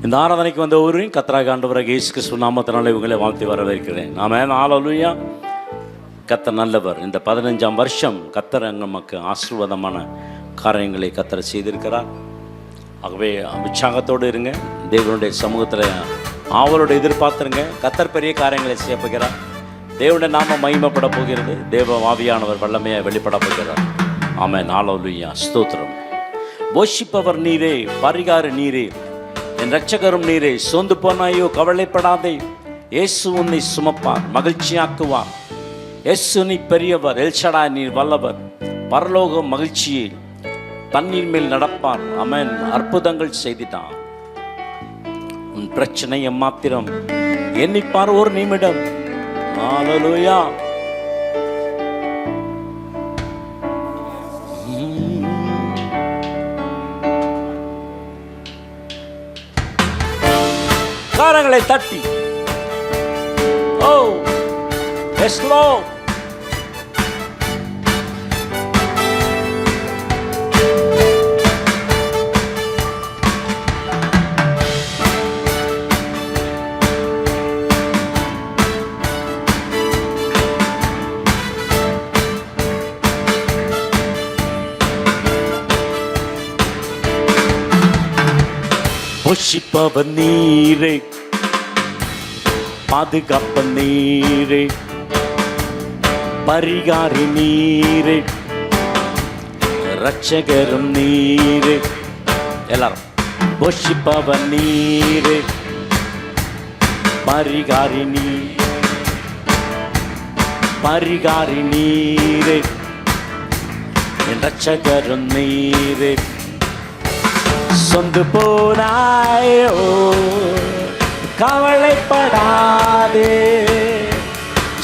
இந்த ஆராதனைக்கு வந்த ஒருவரையும் கர்த்தராகிய ஆண்டவராகிய இயேசு கிறிஸ்து நாமத்தினாலே இவங்களை வாழ்த்தி வரவேற்கிறேன். ஆமென், ஹல்லேலூயா. கர்த்தர் நல்லவர். இந்த 15ஆம் வருஷம் கர்த்தர் நமக்கு ஆசீர்வாதமான காரியங்களை கர்த்தர் செய்திருக்கிறார். ஆகவே உற்சாகத்தோடு இருங்க. தேவனுடைய சமூகத்தில் ஆவலோடு எதிர்பார்த்துருங்க. கர்த்தர் பெரிய காரியங்களை செய்ய போகிறார். தேவனுடைய நாம மகிமைப்பட போகிறது. தேவ ஆவியானவர் வல்லமையாக வெளிப்பட போகிறார். ஆமென், ஹல்லேலூயா, ஸ்தோத்திரம். போஷிப்பவர் நீரே, பரிகார நீரே, என் இரட்சகரும் நீரே. சோர்ந்து போனாயோ, கவலைப்படாதே. இயேசு உன்னை சுமப்பார், மகிழ்ச்சியாக்குவார். இயேசு நீ பெரியவர், எல்ஷடா நீர் வல்லவர். பரலோக மகிழ்ச்சியை தண்ணீர் மேல் நடப்பார். ஆமென். அற்புதங்கள் செய்திட்டான். உன் பிரச்சனையை மாத்திரம் எண்ணிப்பார் ஒரு நிமிடம். ஹல்லேலூயா. காரங்களை தட்டி ஓ எஸ் லார்ட். போஷிப்பவர் நீரே, பாதுகாப்ப நீரே, பரிகாரி நீரே, இரட்சகரும் நீரே. எல்லாரும் போஷிப்பவர் நீரே, பரிகாரி பரிகாரி நீரே, இரட்சகரும் நீரே. சொந்து போனாயோ, கவலைப்படாதே.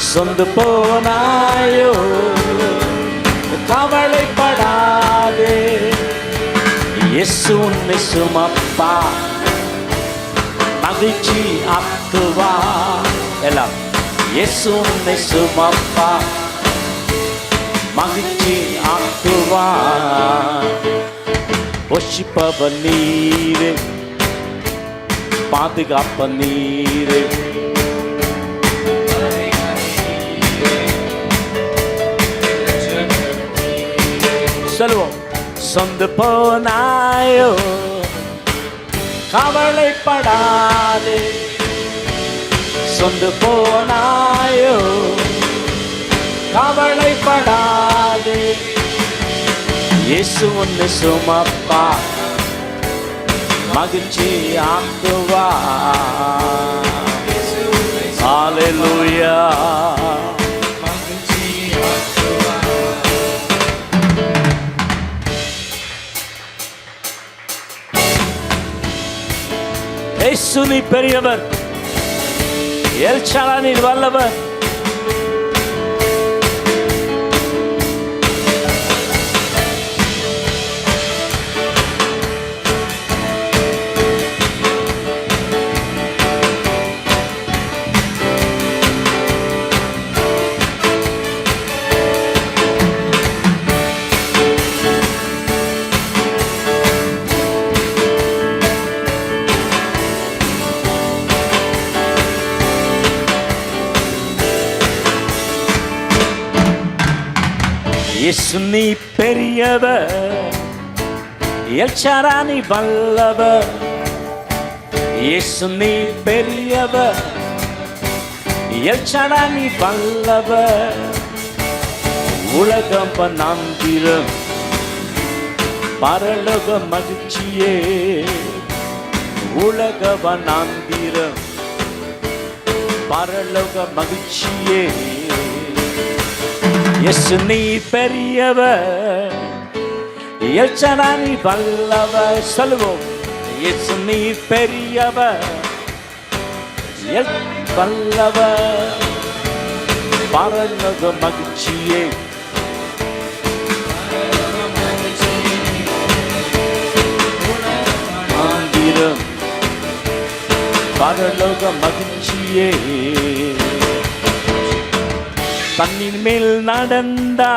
சொந்து போனாயோ, கவலைப்படாதே. இயேசு உன்னை சுமப்பா, மகிழ்ச்சி ஆக்குவா. எல்லாம் இயேசு உன்னை சுமப்பா, மகிழ்ச்சி ஆக்குவா. போஷிப்பவர் நீரே, பாதுகாப்ப நீரே. சொல்லுவோம். சொந்து போனாயோ, கவலைப்படாதே. சொந்து போனாயோ, கவலைப்படாதே. இயேசு உன்னை சுமப்பா, மகிழ்ச்சி ஆக்குவா. ஹல்லேலூயா. இயேசு நீ பெரியவர், எல்ஷடா நீர் வல்லவர். இயேசு நீ பெரியவர், எல்ஷடா நீ வல்லவர். இயேசு நீ பெரியவர், எல்ஷடா நீ வல்லவர். உலகம் வனாந்திரம், பரலோக மகிழ்ச்சியே. உலக வனாந்திரம், பரலோக மகிழ்ச்சியே. இயேசு நீ பெரியவர், எல்ஷடா நீ வல்லவர். சொல்லுவோம். இயேசு நீ பெரியவர், வல்லவர். பரலோக மகிழ்ச்சியே. ஆந்திரம், பரலோக மகிழ்ச்சியே. தண்ணீர் மேல் நடந்தா,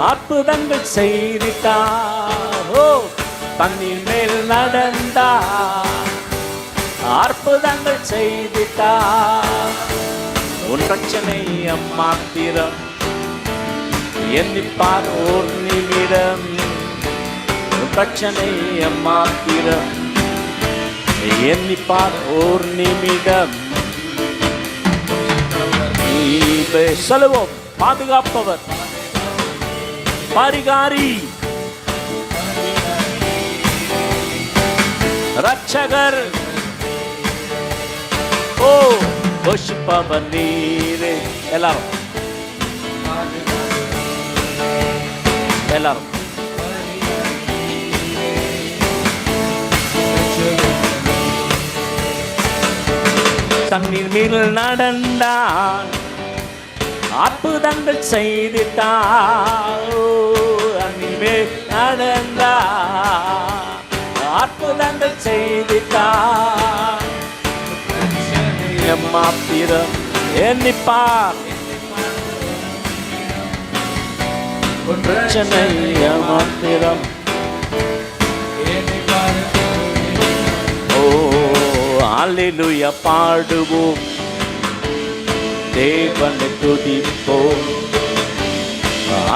அற்புதங்கள் செய்திட்டார். ஓ தண்ணீர் மேல் நடந்தார், அற்புதங்கள் செய்திட்டார். உன் பிரச்சனை மாத்திரம் எண்ணிப்பார் ஓர் நிமிடம். உன் பிரச்சனை மாத்திரம் எண்ணிப்பார் ஓர் நிமிடம். சொல்லுவோம், பாதுகாப்பவர், பரிகாரி, ரட்சகர், ஓ போஷிப்பவர் நீரே. எல்லாரும் எல்லாரும் தண்ணீர் மேல் நடந்தார், அற்புதங்கள் செய்திட்டார். தண்ணீர் மேல் நடந்தார், அற்புதங்கள் செய்திட்டார். மாத்திரம் எண்ணிப்பார் பிரச்சனை மாத்திரம். ஓ அல்லேலூயா பாடுவோம், தேவனை துதிப்போம்.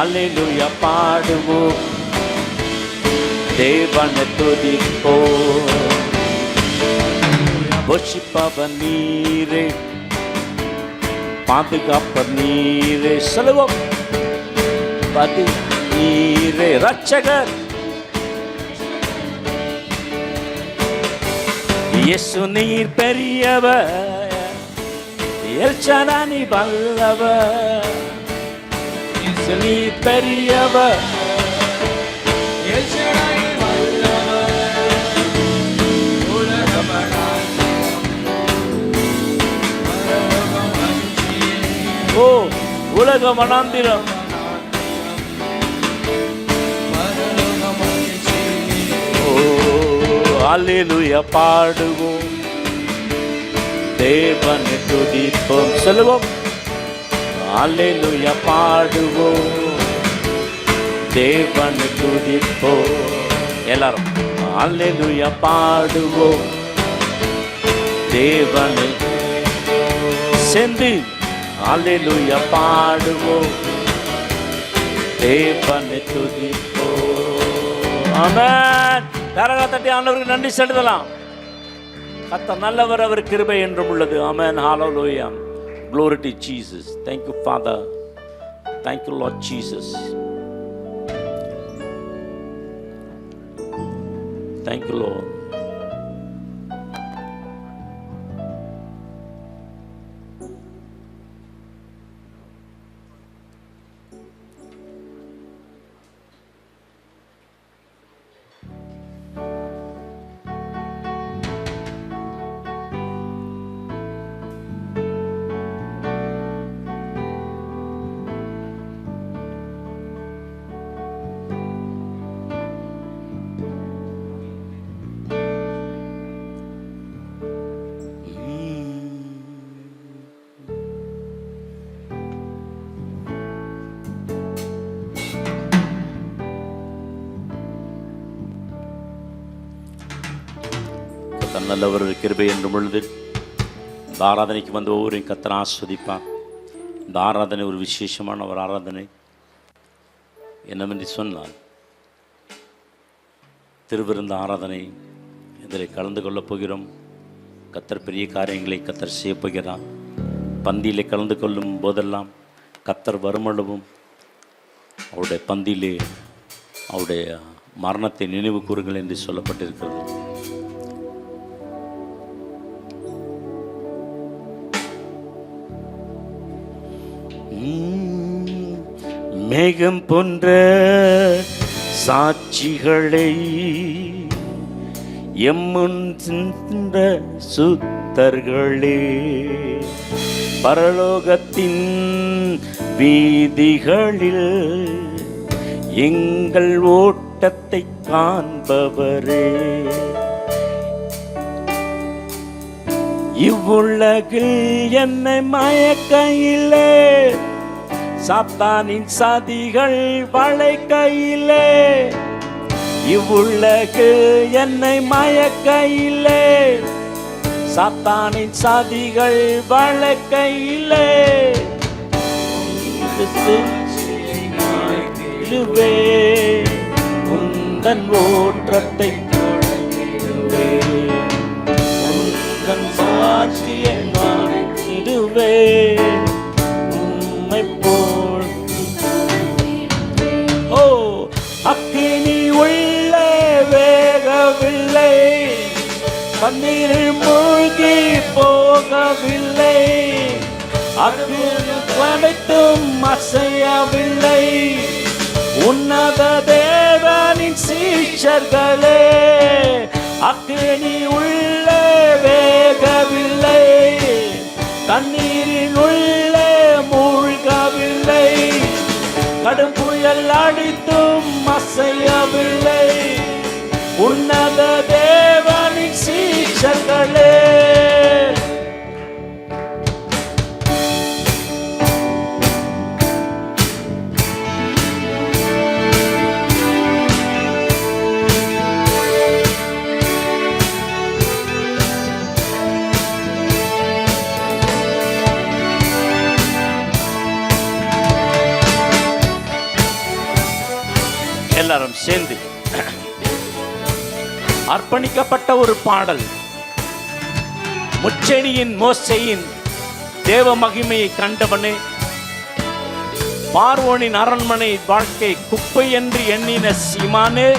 அல்லேலூயா பாடுவோம், தேவனை துதிப்போம். போஷிப்பவர் நீரே, பாதுகாப்பவர் நீரே. சொல்லுவோம், பதி நீரே, ரட்சகர் இயேசு நீர் பெரியவர், எல்சடாய் வல்லவர். இயேசு நீர் பெரியவர், எல்சடாய் வல்லவர். ஓ உலக மனாந்திரம், அல்லேலூயா பாடுவோம், தேவனை துதிப்போம். சொல்லுவோம், அல்லேலூயா பாடுவோம், தேவனை துதிப்போம். எல்லாரும் அல்லேலூயா பாடுவோம், தேவனை சேர்ந்து அல்லேலூயா பாடுவோம், தேவனை துதிப்போம். ஆமென். கரங்களை தட்டி ஆண்டவருக்கு நன்றி செலுத்தலாம். கர்த்தர் நல்லவர், அவர் கிருபை என்றும் உள்ளது. ஆமென். ஹalleluya. Glory to Jesus. Thank you Father. Thank you Lord Jesus. Thank you Lord. நல்லவர் கிருபை என்று பொழுது இந்த ஆராதனைக்கு வந்து ஒவ்வொருவரையும் கர்த்தர் ஆஸ்வதிப்பார். இந்த ஆராதனை ஒரு விசேஷமான ஒரு ஆராதனை. என்னவென்று சொன்னால், திருவிருந்த ஆராதனை. இதில் கலந்து கொள்ளப் போகிறோம். கர்த்தர் பெரிய காரியங்களை கர்த்தர் செய்ய போகிறார். பந்தியிலே கலந்து கொள்ளும் போதெல்லாம் கர்த்தர் வருமளவும் அவருடைய பந்தியிலே அவருடைய மரணத்தை நினைவு கூறுங்கள் என்று சொல்லப்பட்டிருக்கிறது. மேகம் போன்ற சாட்சிகளை எம்முன் சுத்தர்களே, பரலோகத்தின் வீதிகளில் எங்கள் ஓட்டத்தை காண்பவரே, இவ்வுலகில் என்னை மயக்கையிலே சாத்தானின் சதிகள் வளைக்கையிலே இவ்வுலகு என்னை மயக்கையிலே, சாத்தானின் சதிகள் வழக்கையிலே, உந்தன் ஓற்றத்தை உந்தன் சாட்சியை மாற்றிடுவே, உம்மை போல் ஓ அக்கினி உள்ளே வேகவில்லை, கண்ணீரில் மூழ்கி போகவில்லை, அனைத்தும் அசையவில்லை. உன்னத தேவனின் சீஷர்களே, அக்கினி உள்ளே வேகவில்லை, தண்ணீரில் உள்ளே மூழ்கவில்லை, கடும் புயல் அடித்தும் அசையவில்லை. உன்னத தேவனின் சீஷர்களே, எல்லாரும் சேர்ந்து அர்ப்பணிக்கப்பட்ட ஒரு பாடல். முச்செடியின் மோசேயின் தேவ மகிமையை கண்டவனே, பார்வோனின் அரண்மனை வாழ்க்கை குப்பை என்று எண்ணின சீமானே,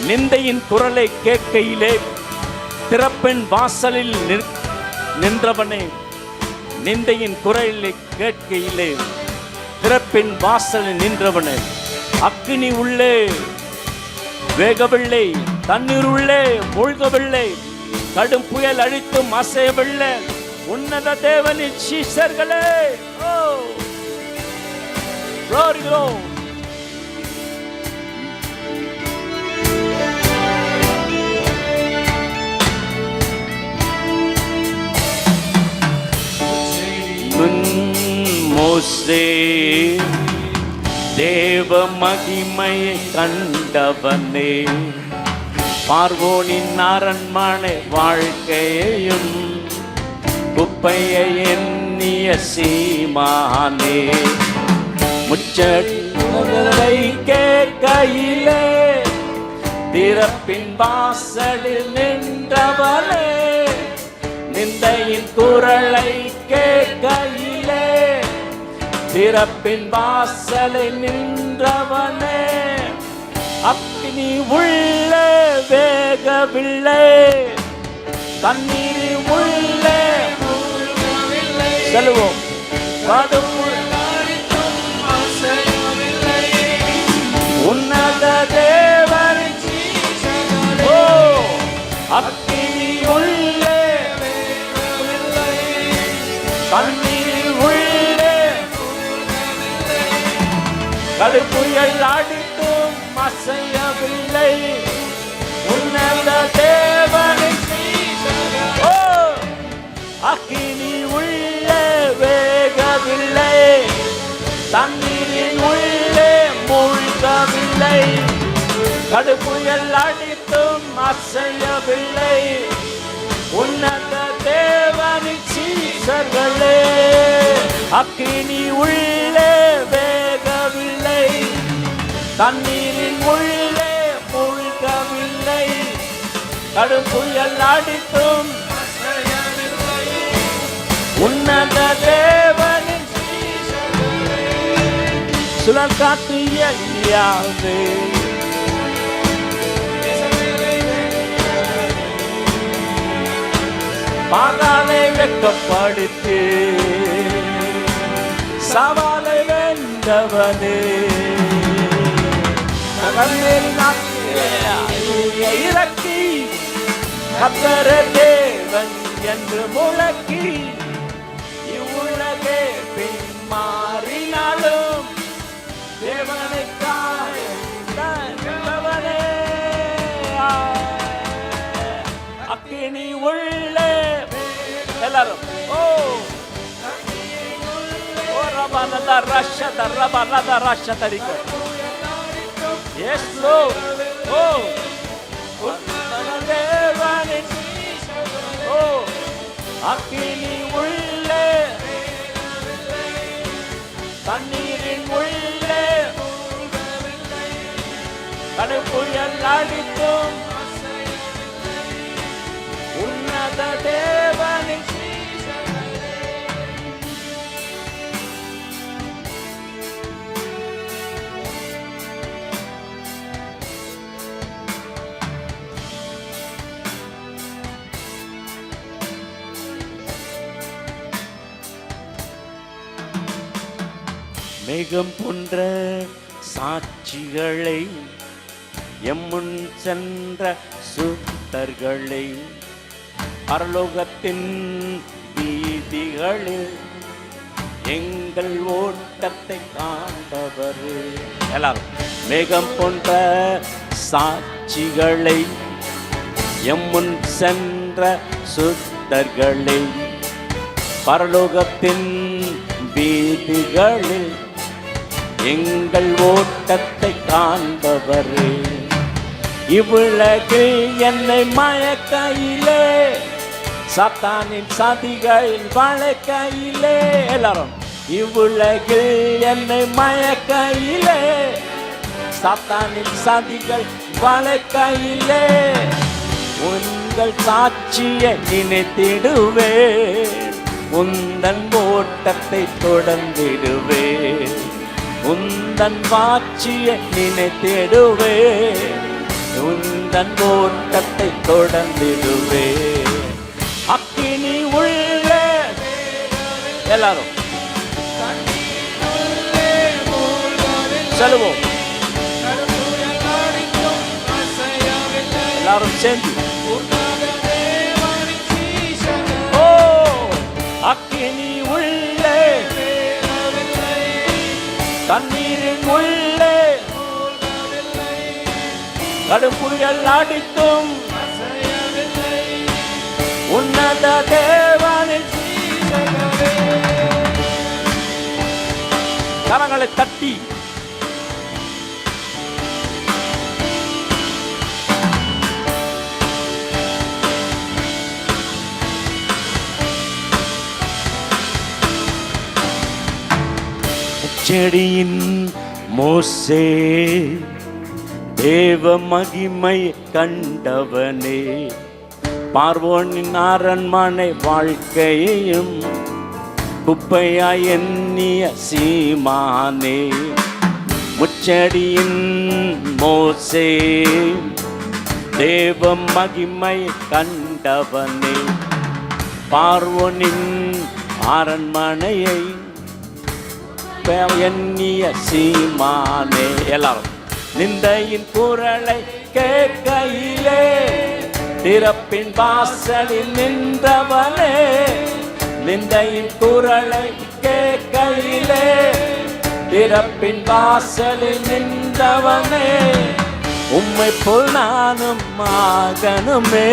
நிந்தையின் குரலை கேட்கையிலே திறப்பின் வாசலில் நின்றவனே, நிந்தையின் குரலை கேட்கையிலே திறப்பின் வாசலில் நின்றவனே, அக்கினி உள்ளே வேகவில்லை, தண்ணீர் உள்ளே மூழ்கவில்லை, கடும் புயல் அழித்தும் அசையவில்லை. உன்னத தேவனின் சீஷர்களே, மோசே தேவ மகிமையை கண்டவனே, பார்வோனின் அரண்மனை வாழ்க்கையையும் குப்பையை எண்ணிய சீமானே, முச்சை கேட்கையிலே திறப்பின் வாசலில் நின்றவளே, நிந்தையின் குரலை கேட்கையிலே திறப்பின் வாசலை நின்றவனே, அக்கினி உள்ளே வேகவில்லை, தண்ணீர் உள்ளே செல்வோம், உன்னத தேவன் அக்கினி உள்ளே தண்ணீர் உள்ளே கடுப்புயல் அடித்தும் அசையவில்லை. உன்னத தேவனின் அக்கினி உள்ளே வேகவில்லை, தண்ணீரின் உள்ளே மூழ்கவில்லை, கடுப்புயல் அடித்தும் அசையவில்லை. உன்னத தேவனின் சீஷர்களே, அக்கினி உள்ளே வேகவில்லை, தண்ணீரின் உள்ளே மூழ்கவில்லை, கடுப்புயல் அடித்தும் உன்னத தேவனின் சுழல் காத்து எலியாவே, பாதாளை வெட்கப்படுத்தி சவாலை வென்றவனே, இறக்கி கர்த்தர் தேவன் என்று முழக்கி, இவ்வுலகே பின் மாறினாலும் தேவனை காண்பவனே, அக்கினி உள்ளே எல்லாரும் ரபா ரஷ தரிக்க Yes, Lord. Oh, தேவனின் oh, அக்கினி உள்ளே, தண்ணீரின் உள்ளே, கடுப்புயல் அடித்தும் உன்னத தேவனின் மேகம் போன்ற சாட்சிகளை எம்முன் சென்ற சுத்தர்களை பரலோகத்தின் வீதிகளில் எங்கள் ஓட்டத்தை காண்பவர். எல்லாரும் மேகம் போன்ற சாட்சிகளை எம்முன் சென்ற சுத்தர்களை பரலோகத்தின் வீதிகளில் எங்கள் ஓட்டத்தை காண்பவர். இவ்வுலகில் என்னை மயக்கையிலே சாத்தானின் சதிகள் வளைக்கையிலே, எல்லாரும் இவ்வுலகில் என்னை மயக்கையிலே சாத்தானின் சதிகள் வளைக்கையிலே உங்கள் சாட்சியை நினைத்திடுவேன், உந்தன் ஓட்டத்தை தொடர்ந்திடுவேன், உந்தன் வாட்சியை நினைத்திடுவேன், உந்தன் ஓட்டத்தை தொடர்ந்திடுவேன். அக்கினி உள்ளே, எல்லாரும் சொல்லுவோம், எல்லாரும் சேர்ந்து ஓ அக்கினி உள்ளே, தண்ணீரின் உள்ளே, கடுப்புயல் அடித்தும் உன்னத தேவனின் கரங்களை தட்டி செடியின் மோசே தேவ மகிமை கண்டவனே, பார்வோனின் அரண்மனை வாழ்க்கையையும் குப்பையாய் எண்ணிய சீமானே, முச்செடியின் மோசே தேவ மகிமை கண்டவனே, பார்வோனின் அரண்மனையை எண்ணிய சீமானே, எல்லாரும் நிந்தையின் குரலை கேட்கையிலே திறப்பின் வாசலில் நின்றவனே, நிந்தையின் குரலை கேட்கையிலே திறப்பின் வாசலில் நின்றவனே, உம்மை போல் நானும் மகனுமே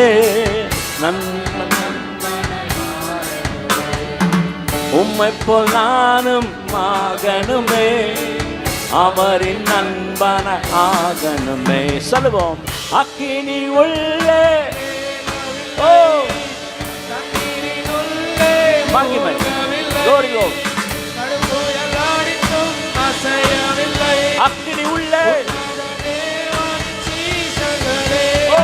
உம்மை போல் நானும் மகனுமே அவரின் நண்பன ஆகணுமே. சொல்லுவோம், அக்கினி உள்ளே, ஓ மகிமை அக்கினி உள்ளே, ஓ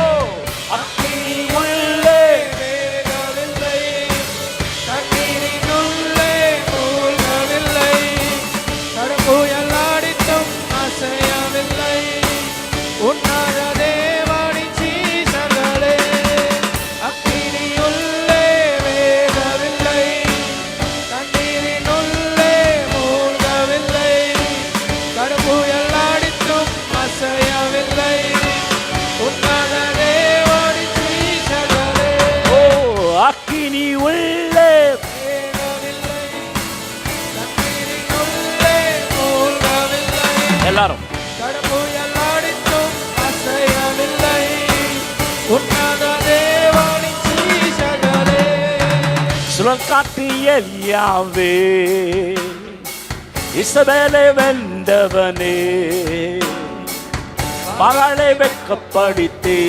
அக்கினி உள்ளே, எல்லாரும் சுழற்காற்று எலியாவே, இசபேலை வென்றவனே, மகளை வெட்கப்படுத்தி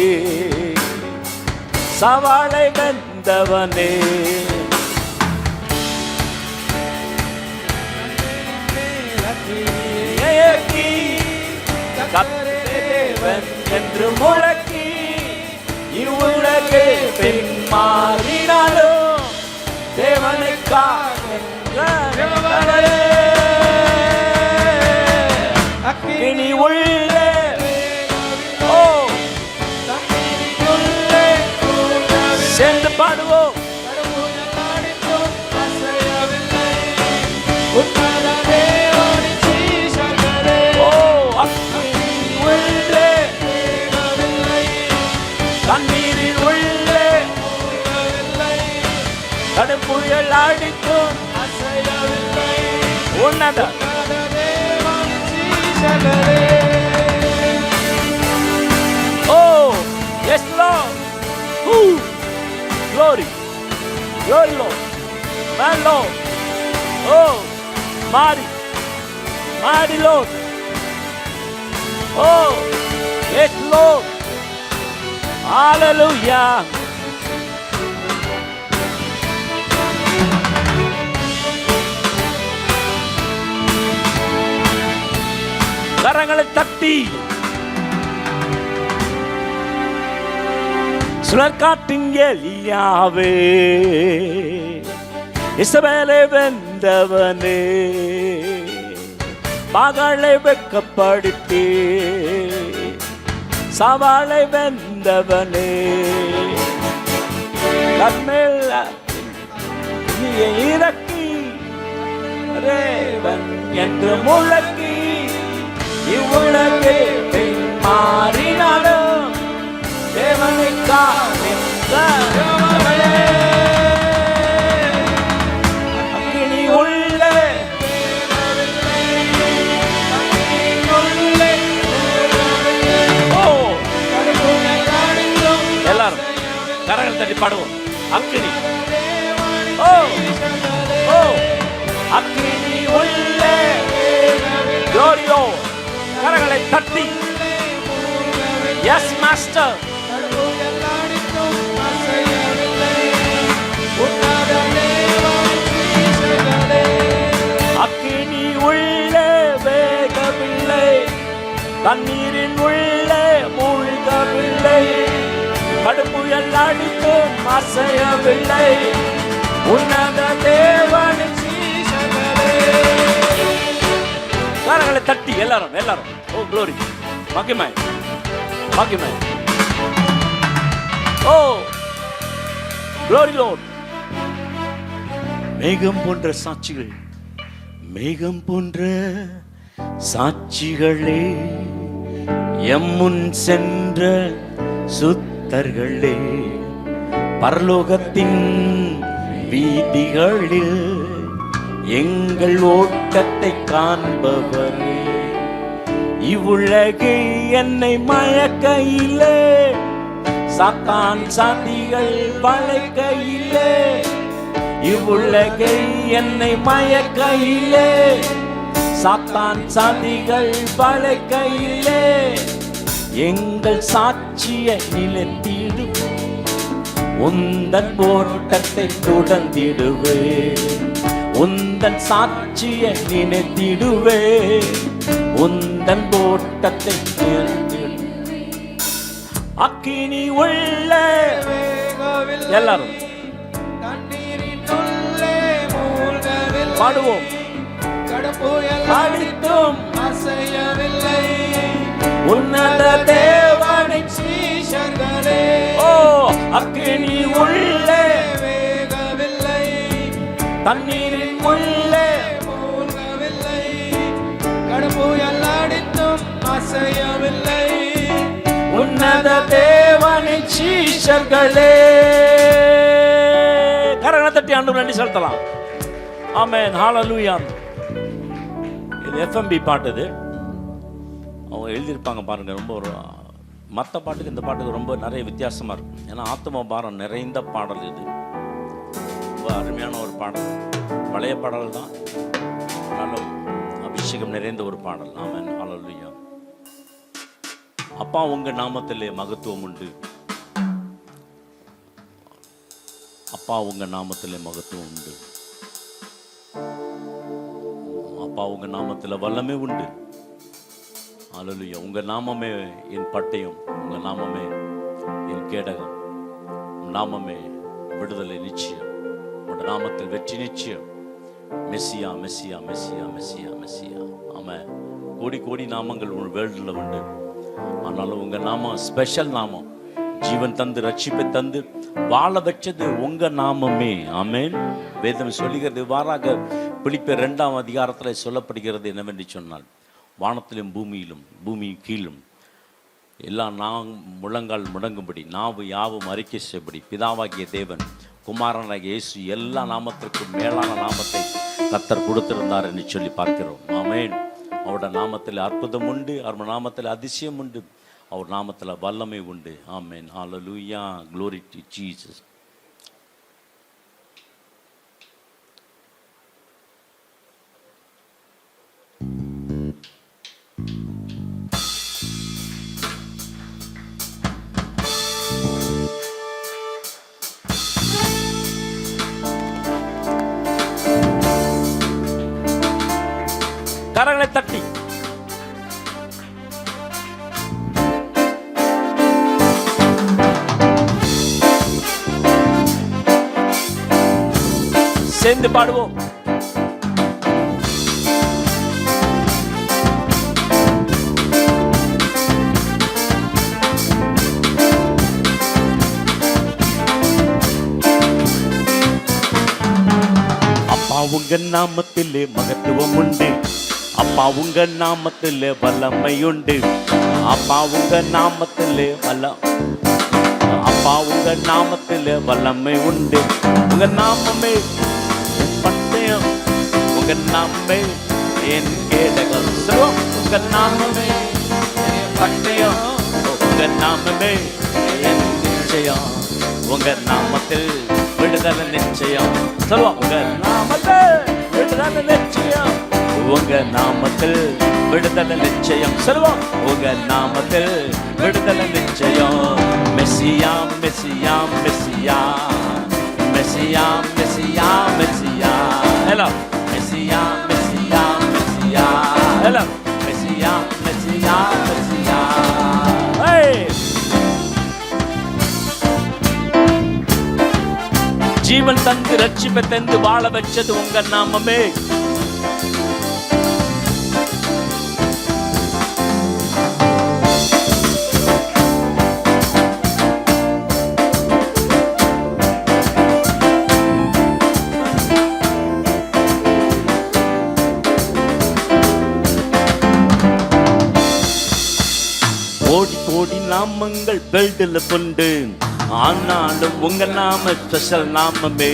சவாலை வென்றவனே. தேவன் என்று முழக்கி இவ்வுலகே பின் மாறினாலும் தேவனுக்காக அக்கினி உள்ளே சேர்ந்து பாடுவோம். தண்ணீரின் உள்ளே கடுப்புயல் அடித்தும் உன்னத Oh, yes Lord. Glory, glory Lord, man Lord. Oh, mighty Lord. Oh, yes Lord. Hallelujah. கரங்களை தட்டி சுழற்காட்டின் எலியாவே, இசபேலை வென்றவனே, மகளை வெட்கப்படுத்தி சவாலை வென்றவனே, கண்மேல் இறக்கி ரேவன் என்று முழக்கி இவ்வுலகே பின் மாறினாலும் தேவனுக்காக அக்கினி உள்ளே எல்லாரும் கரங்கள் தட்டி பாடுவோம். அக்கினி அக்கினி உள்ளே ஜோடியோ கரங்களை தட்டி எஸ் மாஸ்டர். அக்கினி உள்ளே வேகவில்லை, தண்ணீரின் உள்ளே மூழ்கவில்லை, கடுப்புயல் அடித்து அசையவில்லை, உன்னத தேவனின் சீஷர்களே. கரங்களை தட்டி எல்லாரும் எல்லாரும் ஓ க்ளோரி மகிமை மகிமை. ஓ க்ளோரி லார்ட். மேகம் போன்ற சாட்சிகள், மேகம் போன்ற சாட்சிகளே, எம்முன் சென்ற சுத்தர்களே, பரலோகத்தின் வீதிகளில் எங்கள் ஓட்டத்தை காண்பவரே, இவ்வுலகை என்னை மயக்கையிலே, சாத்தான் சாதிகள் வளைக்கையிலே, இவ்வுலகை என்னை மயக்கையிலே, சாத்தான் சாதிகள் வளைக்கையிலே, எங்கள் சாட்சியை நிலைத்திடு, உந்தன் ஓட்டத்தை தொடர்ந்திடுவே, உந்தன் சாட்சியை நினைத்திடுவே, உந்தன் ஓட்டத்தை அக்கினி உள்ள எல்லாரும் பாடுவோம். அடித்தும் அசையவில்லை, உன்னத தேவனின் சீஷர்களே. ஓ அக்கினி உள்ளே வேகவில்லை, தண்ணீரின் உள்ளே மூழ்கவில்லை, கடுப்புயல் அடித்தும் அசையவில்லை, உன்னத தேவனின் சீஷர்களே. கரங்களை தட்டி ஆண்டவருக்கு நன்றி செலுத்தலாம். ஆமென், ஹalleluya. இது எஃப்எம்பி பாட்டு. இது அவங்க எழுதியிருப்பாங்க பாருங்க. ரொம்ப ஒரு மற்ற பாட்டுக்கு இந்த பாட்டுக்கு ரொம்ப நிறைய வித்தியாசமாக இருக்கும். ஏன்னா ஆத்ம பாரம் நிறைந்த பாடல் இது. ரொம்ப அருமையான ஒரு பாடல். பழைய பாடல் தான், நல்ல அபிஷேகம் நிறைந்த ஒரு பாடல். ஆமென், ஹalleluya. அப்பா உங்க நாமத்திலே மகத்துவம் உண்டு. அப்பா உங்க நாமத்திலே மகத்துவம் உண்டு. அப்பா உங்க நாமத்துல வல்லமை உண்டு. அல்லேலூயா. உங்க நாமமே என் பட்டயம், உங்க நாமமே என் கேடகம், நாமமே விடுதலை நிச்சயம், உங்க நாமத்தில் வெற்றி நிச்சயம். Messiah messiah messiah messiah Messiah. ஆமாம், கோடி கோடி நாமங்கள் உங்கள் வேர்ல்டில் உண்டு. ஆனாலும் உங்க நாமம் ஸ்பெஷல் நாமம். ஜீவன் தந்து ரட்சிப்பை தந்து வாழ வச்சது உங்க நாமமே. ஆமென். வேதம் சொல்லுகிறது வாராக பிலிப்பியர் 2ஆம் அதிகாரத்தில் சொல்லப்படுகிறது என்னவென்று சொன்னால், வானத்திலும் பூமியிலும் பூமி கீழும் எல்லாம் முழங்கால் முடங்கும்படி நாவு யாவும் அறிக்கை செய்யபடி பிதாவாகிய தேவன் குமாரனாகிய இயேசு எல்லா நாமத்திற்கும் மேலான நாமத்தை கர்த்தர் கொடுத்திருந்தார் என்று சொல்லி பார்க்கிறோம். ஆமென். அவருடைய நாமத்தில் அற்புதம் உண்டு, அவர் நாமத்தில் அதிசயம் உண்டு, அவர் நாமத்தில் வல்லமை உண்டு. ஆமென். ஹல்லேலூயா. Glory to Jesus. கரங்களை தட்டி சேர்ந்து பாடுவோம். அப்பா உங்க நாமத்திலே மகத்துவம் உண்டு, அப்பா உங்க நாமத்திலே வல்லமை உண்டு, அப்பா உங்க நாமத்திலே அப்பா உங்க நாமத்திலே வல்லமை உண்டு. உங்க நாமமே என் பட்டயம், உங்க நாமமே என் கேடகம். உங்க நாமமே என் பட்டயம், உங்க நாமமே என் நிச்சயம், உங்க நாமத்தில் விடுதலை நிச்சயம். சொல்லுவோம், உங்க நாமத்தில் விடுதலை நிச்சயம், உங்க நாமத்தில் விடுதலை நிச்சயம். சொல்லுவோம், உங்க நாமத்தில் விடுதலை நிச்சயம். Messiah messiah messiah messiah messiah messiah. Hello messiah messiah messiah. Hello messiah messiah messiah. ஜீவன் தந்து ரட்சிப்பை தந்து வாழ வச்சது உங்க நாமமே. கோடி கோடி நாமங்கள் பெல்டில் உண்டு, ஆனாலும் உங்க நாம ஸ்பெஷல் நாமமே.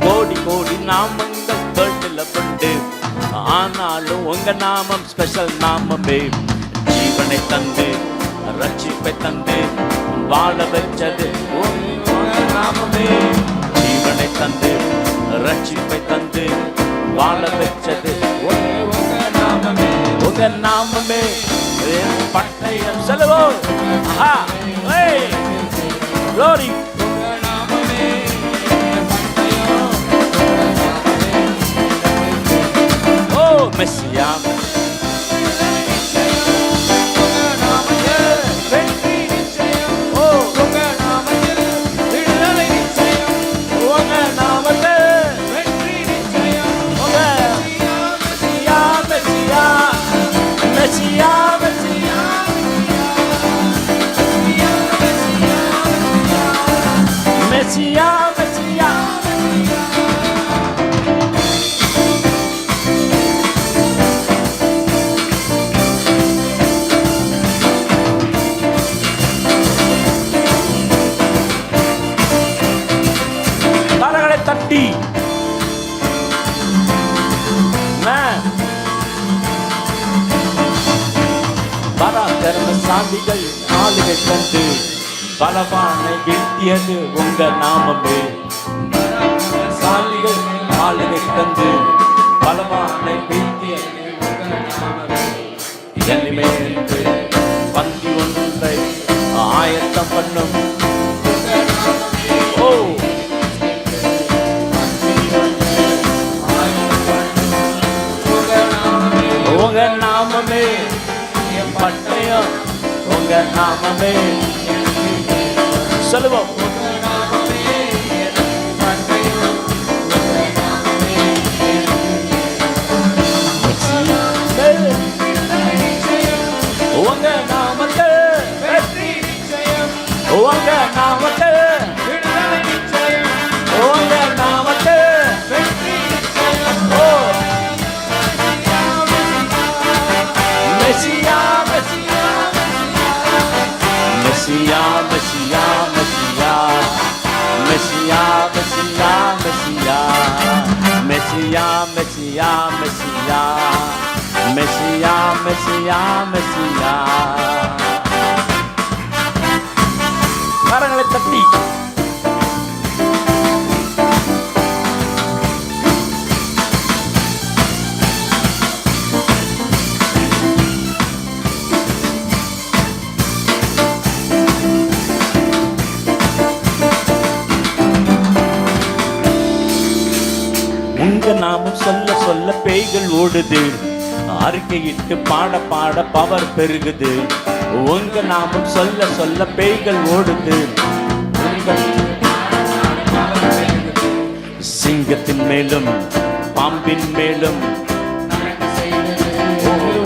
கோடி கோடி நாமங்கள் பெல்டில் உண்டு, ஆனாலும் உங்க நாமம் ஸ்பெஷல் நாமமே. ஜீவனை தந்து ரட்சிப்பை தந்து வாழ வச்சது உங்க நாமமே. ஜீவனை தந்து ரட்சிப்பை தந்து வாழ வச்சது உங்க நாமமே. உங்க நாமமே பட்டயம். சொல்லுவோம், Glory. Oh, Messiah. தட்டி பராக்கிரமசாலிகள் ஆளுகை கண்டு பலவானை வீழ்த்தியது உங்க நாமமே. சாலிகள் ஆளுகை கண்டு பலவானை வீழ்த்தியது உங்க நாமமே. இனிமேல் பந்தி ஒன்றை அற்புதம் பண்ணும். ஓ உங்க நாமமே என் பட்டயம், உங்க நாமமே சொல்லுவோம். உங்க நாமத்தை வெற்றி நிச்சயம், உங்க நாமத்தை விடுதலை நிச்சயம், உங்க நாமத்தை வெற்றி நிச்சயம். ஓ மெசியா மெசியா மெசியா மெசியா மெசியா மெசியா மெசியா மெசியா மெசியா மெசியா மெசியா மெசியா மெசியா. கரங்களை தட்டி உங்க நாமம் சொல்ல சொல்ல பேய்கள் ஓடுது, அறிக்கையிட்டு பாட பாட பவர் பெருகுது. உங்க நாமம் சொல்ல சொல்ல பேய்கள் ஓடுது, சிங்கத்தின் மேலும் பாம்பின் மேலும்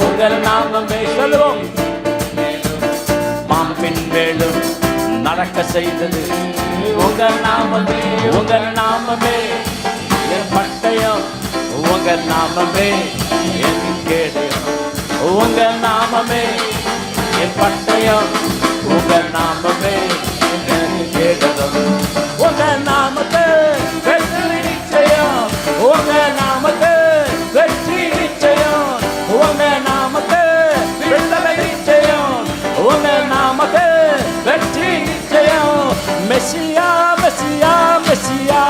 உங்கள் நாமமே சொல்லுவோம். பாம்பின் மேலும் நடக்க செய்தது உங்கள் நாமமே, உங்கள் நாமமே என் பட்டயம், உங்க நாமமே என் கேடயம், உங்க நாமமே என் பட்டயம், உங்க நாமமே என் கேடயம், உங்க நாமத்தை வெற்றி நிச்சயம், உங்க நாமத்தை வெற்றி நிச்சயம், உங்க நாமத்தை விடுதலை நிச்சயம், உங்க நாமத்தை வெற்றி நிச்சயம். மெசியா மெசியா மெசியா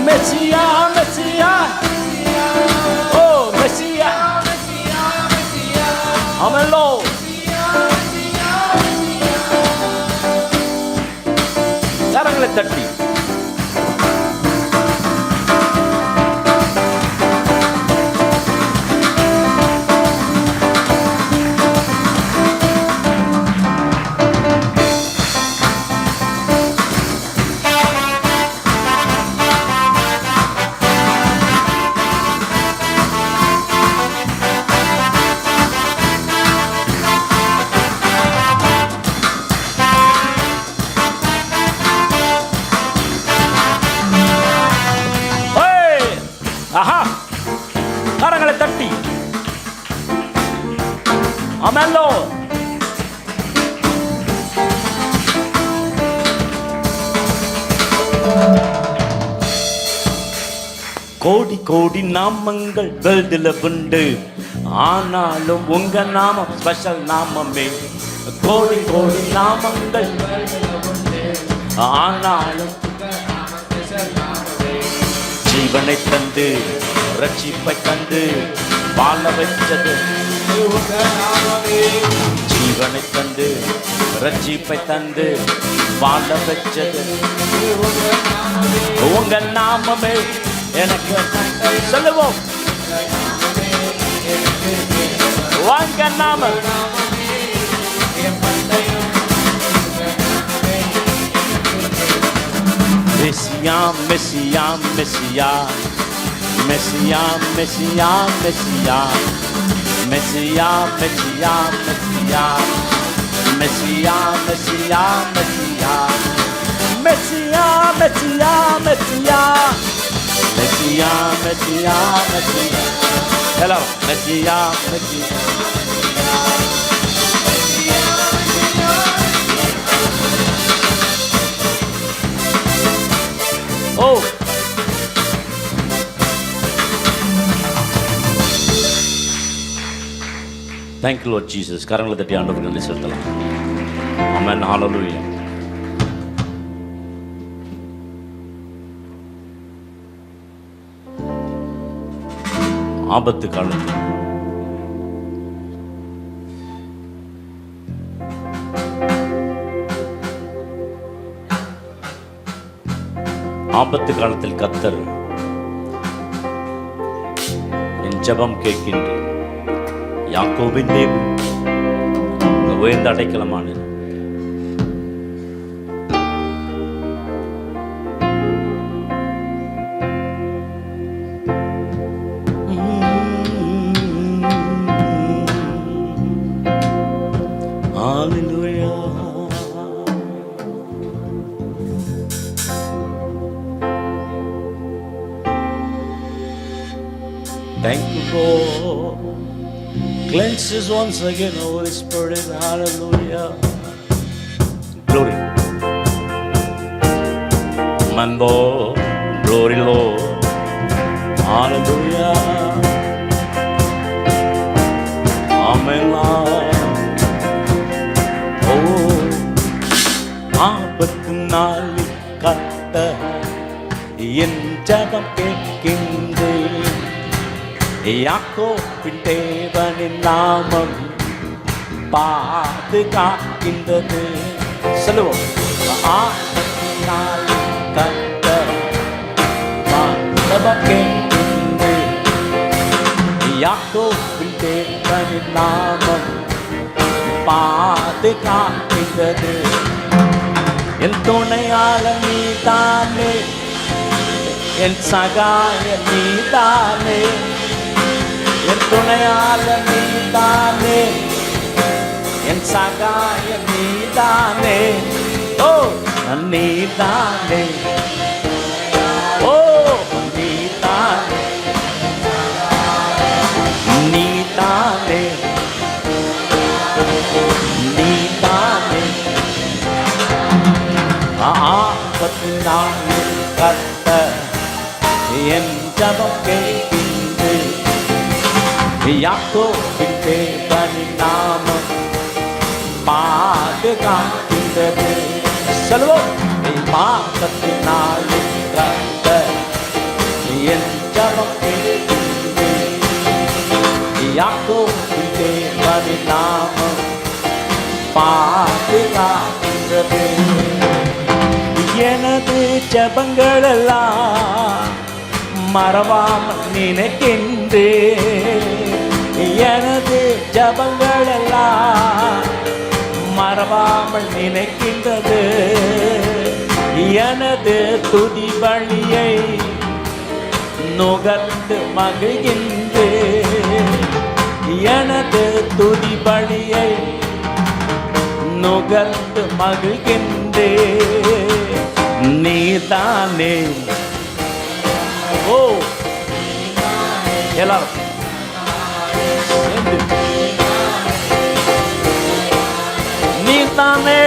மெசியா மெசியா ஓ மெசியா ஆமென். கரங்களை தட்டி கரங்களை தட்டி ஆமென். கோடி கோடி நாமங்கள் வேர்ல்டுல உண்டு, ஆனாலும் உங்க நாமம் ஸ்பெஷல் நாமமே. கோடி கோடி நாமங்கள் ஆனாலும் ஜீவனை தந்து ரட்சிப்பை தந்து வாழ வைத்தது, ஜீவனை தந்து ரட்சிப்பை தந்து வாழ வைத்தது உங்க நாமமே. எனக்கு சொல்லுவோம் உங்க நாமம் மெசியா மெசியா மெசியா மெசியா மெசியா மெசியா மெசியா மெசியா மெசியா மெசியா மெசியா மெசியா மெசியா மெசியா மெசியா மெசியா மெசியா ஹலோ மெசியா மெசியா ஓ தேங்க்யூ லார்ட் ஜீசஸ். கரங்களை தட்டி ஆண்டவருக்கு நன்றி செலுத்தலாம். ஆமென். ஹல்லேலூயா. ஆபத்து காலத்தில் ஆபத்து காலத்தில் கர்த்தர் என் ஜெபம் கேட்கின்றேன். யாக்கோபின் தேவன் உயர்ந்த அடைக்கலமானது. Thank you for cleanses once again, Holy Spirit. Hallelujah. Glory. Man, Lord. Glory, Lord. Hallelujah. Amen, Lord. Oh, ஆபத்து நாளில் கர்த்தர் என் ஜெபம் கேட்கின்றேன். யாக்கோபின் தேவனின் நாமம் பாதுகாக்கின்றது. சொல்லுவோம். ஆபத்தினால் கர்த்தர் ஜெபம் கேட்கின்றேன். யாக்கோபின் தேவனின் நாமம் பாதுகாக்கின்றது. என் துணையாளர் நீதானே, என் சகாயம் நீதானே, என் துணையாளர் நீதானே, என் சகாயம் நீதானே. ஓ நீதானே, ஓ நீதானே, நீதானே, நீதானே. ஆபத்து நாளில் கர்த்தர் என் ஜெபம் கேட்கின்றேன். யாக்கோபின் தேவனின் நாமம் பாதுகாக்கின்றது. சொல்லுவோம். ஆபத்தின் நாளில் கர்த்தர் என் ஜெபம் கேட்கின்றேன். யாக்கோபின் தேவனின் நாமம் பாதுகாக்கின்றது. எனது ஜெபங்களெல்லாம் மறவாமல் நினைக்கின்றேன். எனது ஜெபங்களெல்லாம் மறவாமல் நினைக்கின்றது. எனது துதி பலியை நுகர்ந்து மகிழ்கின்றேன். எனது துதி பலியை நுகர்ந்து மகிழ்கின்றேன். நீதானே. ஓ எல்லாரும் நீதானே.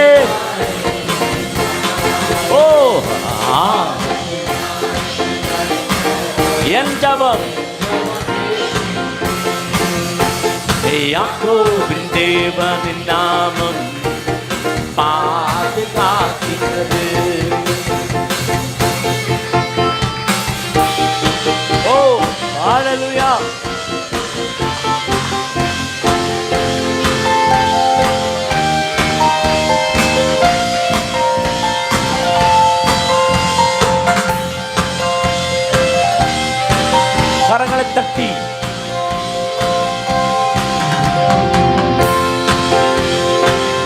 ஓ என் ஜெபம் யாக்கோபின் தேவனின் நாமம் பாதுகாக்கிறது. ஓ ஹல்லேலூயா. கரங்களை தட்டி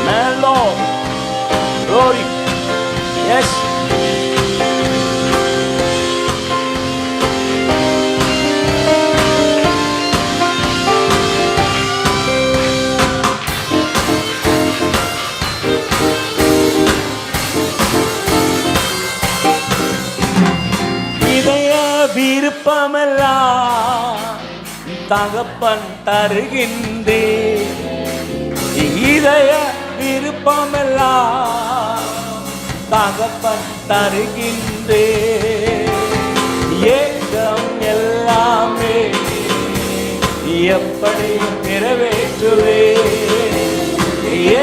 மேலோ glory. Yes. இதய விருப்பமெல்லாம் தகப்பன் தருகின்றேன். இதய விருப்பமெல்லாம் தகப்பன் தருகின்றேன். ஏக்கம் எல்லாமே எப்படி நிறைவேற்றுவே.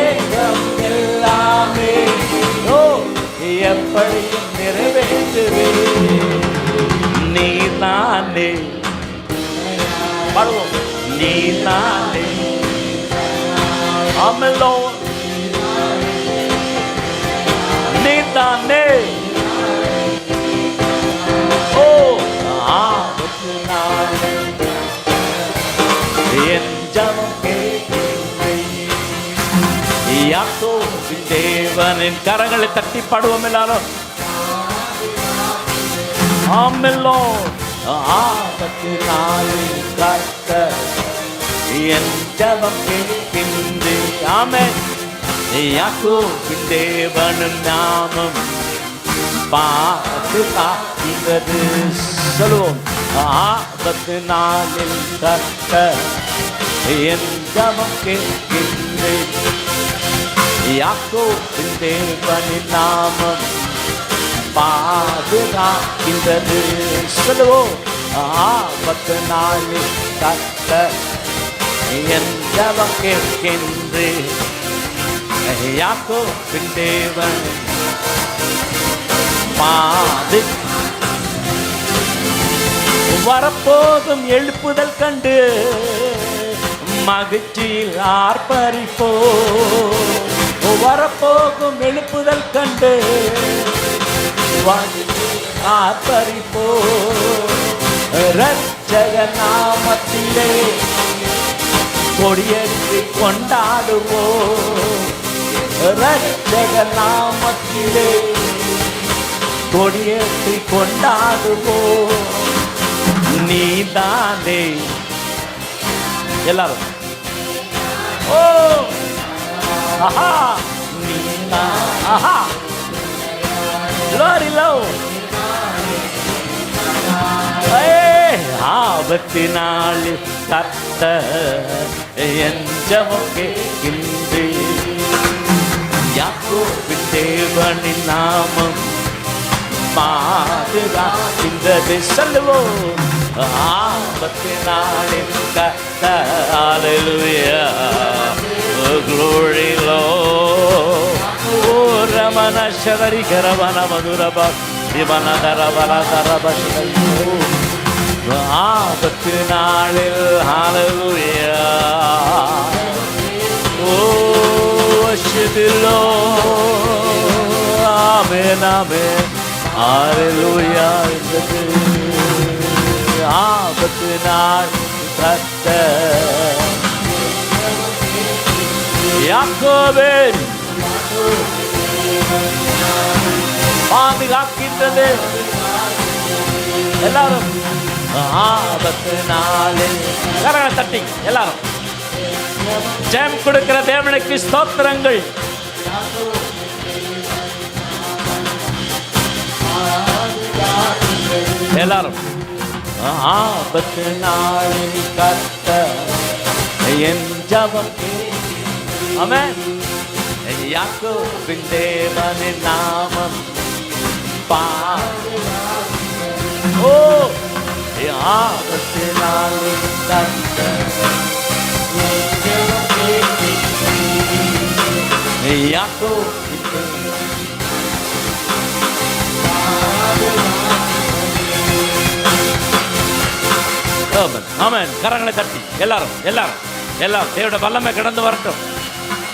ஏக்கம் எல்லாமே ஓ எப்படி நிறைவேற்றுவே. நீதானே. பாடுவோம். நீதானே. Amen, Lord. நீதானே. யாக்கோபின் தேவனின் கரங்களை தட்டி பாடுவோம் எல்லாரும். ஆமெல்லோ ஆபத்து நாளில் கர்த்தர் என் ஜெபம் கேட்கின்றே. ஆமென். யாக்கோபின் தேவனின் நாமம் பாதுகாக்கிறது. சொல்லுவோம். ஆபத்து நாளில் கர்த்தர் என் ஜெபம் கேட்கின்றே. யாக்கோபின் தேவனின் நாமம் பாதுகாக்கின்றது. சொல்லுவோம். ஆபத்து நாளில் கர்த்தர் என் ஜெபம் கேட்கின்றே. யாக்கோபின் தேவன் பாது வரப்போகும் எழுப்புதல் கண்டு மகிழ்ச்சியில் ஆர்ப்பரிப்போ. வரப்போகும் எழுப்புதல் கண்டு ஆர்ப்பரிப்போ. இரட்சக நாமத்திலே கொடியேற்றி கொண்டாடுவோம். இரட்சக நாமத்திலே கொடியேற்றி கொண்டாடுவோம். நீதானே எல்லாரும். ஓ ஆஹா நீதா. ஆஹா glory Lord. ஆபத்து நாளில் கர்த்தர் என் ஜெபம் கேட்கின்றே. யாக்கோபின் தேவனின் நாமம் பாதுகாக்கின்றது. சொல்லுவோம். ஆபத்து நாளில் கர்த்தர். ஹல்லேலூயா. glory Lord. ஓ ரமண ஷகரி கரவன மதுரப ஆபத்து நாளில். ஹல்லேலூயா. ஓ வர்ஷிப்பிலோ. ஆமென் ஆமென். ஹல்லேலூயா. ஆபத்து நாள் கர்த்தர் யாக்கோபின் பாதுகாக்கின்றது. எல்லாரும். ஆபத்து நாளில் கரங்களை தட்டி எல்லாரும் ஜெயம் கொடுக்கிற தேவனுக்கு ஸ்தோத்திரங்கள். எல்லாரும். ஆபத்து நாளில் கர்த்தர் என் ஜெபம். ஆமென். யாக்கோபின் தேவனின் நாமம் ஓ ஆபத்து நாளில் கர்த்தர் யாக்கோபின் ஆமென். கரங்களை தட்டி எல்லாரும் எல்லாரும் எல்லாரும் தேவட வல்லமை கடந்து வரட்டும்.